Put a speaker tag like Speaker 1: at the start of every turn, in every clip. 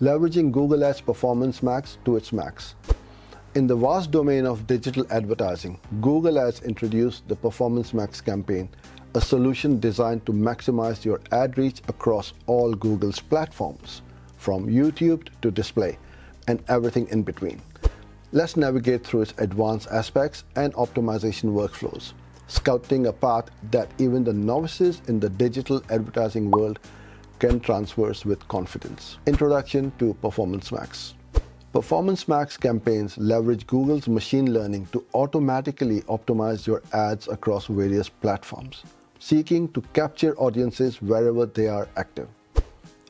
Speaker 1: Leveraging Google Ads Performance Max to its max. In the vast domain of digital advertising, Google Ads introduced the Performance Max campaign, a solution designed to maximize your ad reach across all Google's platforms, from YouTube to display, and everything in between. Let's navigate through its advanced aspects and optimization workflows, sculpting a path that even the novices in the digital advertising world can traverse with confidence. Introduction to Performance Max. Performance Max campaigns leverage Google's machine learning to automatically optimize your ads across various platforms, seeking to capture audiences wherever they are active.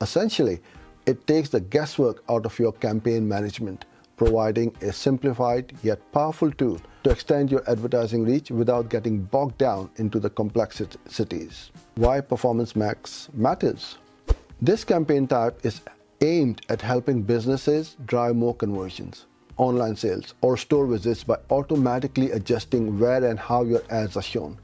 Speaker 1: Essentially, it takes the guesswork out of your campaign management, providing a simplified yet powerful tool to extend your advertising reach without getting bogged down into the complexities. Why Performance Max matters. This campaign type is aimed at helping businesses drive more conversions, online sales, or store visits by automatically adjusting where and how your ads are shown.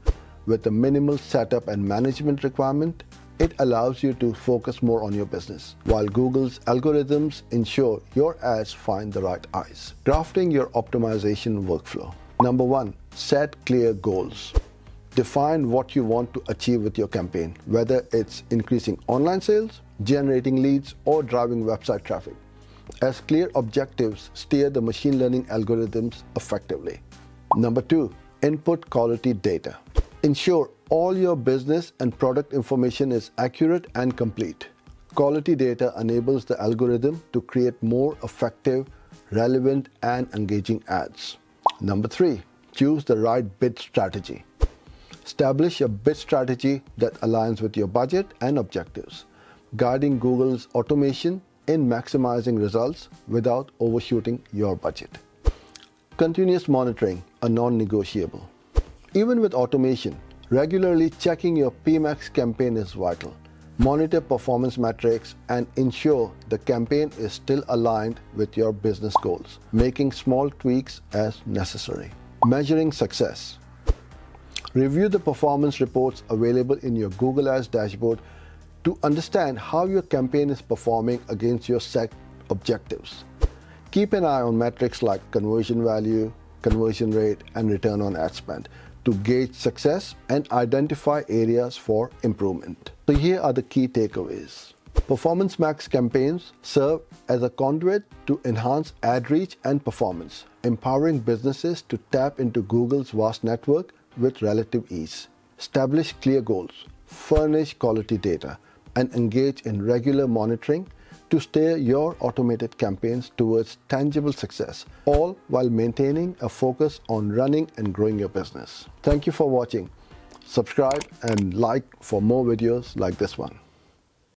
Speaker 1: With a minimal setup and management requirement, it allows you to focus more on your business, while Google's algorithms ensure your ads find the right eyes. Crafting your optimization workflow. Number 1. Set clear goals. Define what you want to achieve with your campaign, whether it's increasing online sales, generating leads, or driving website traffic, as clear objectives steer the machine learning algorithms effectively. Number 2. Input quality data. Ensure all your business and product information is accurate and complete. Quality data enables the algorithm to create more effective, relevant, and engaging ads. Number 3. Choose the right bid strategy. Establish a bid strategy that aligns with your budget and objectives, guiding Google's automation in maximizing results without overshooting your budget. Continuous monitoring, a non-negotiable. Even with automation, regularly checking your PMax campaign is vital. Monitor performance metrics and ensure the campaign is still aligned with your business goals, making small tweaks as necessary. Measuring success. Review the performance reports available in your Google Ads dashboard to understand how your campaign is performing against your set objectives. Keep an eye on metrics like conversion value, conversion rate, and return on ad spend to gauge success and identify areas for improvement. So here are the key takeaways. Performance Max campaigns serve as a conduit to enhance ad reach and performance, empowering businesses to tap into Google's vast network with relative ease. Establish clear goals, furnish quality data, and engage in regular monitoring to steer your automated campaigns towards tangible success, all while maintaining a focus on running and growing your business. Thank you for watching. Subscribe and like for more videos like this one.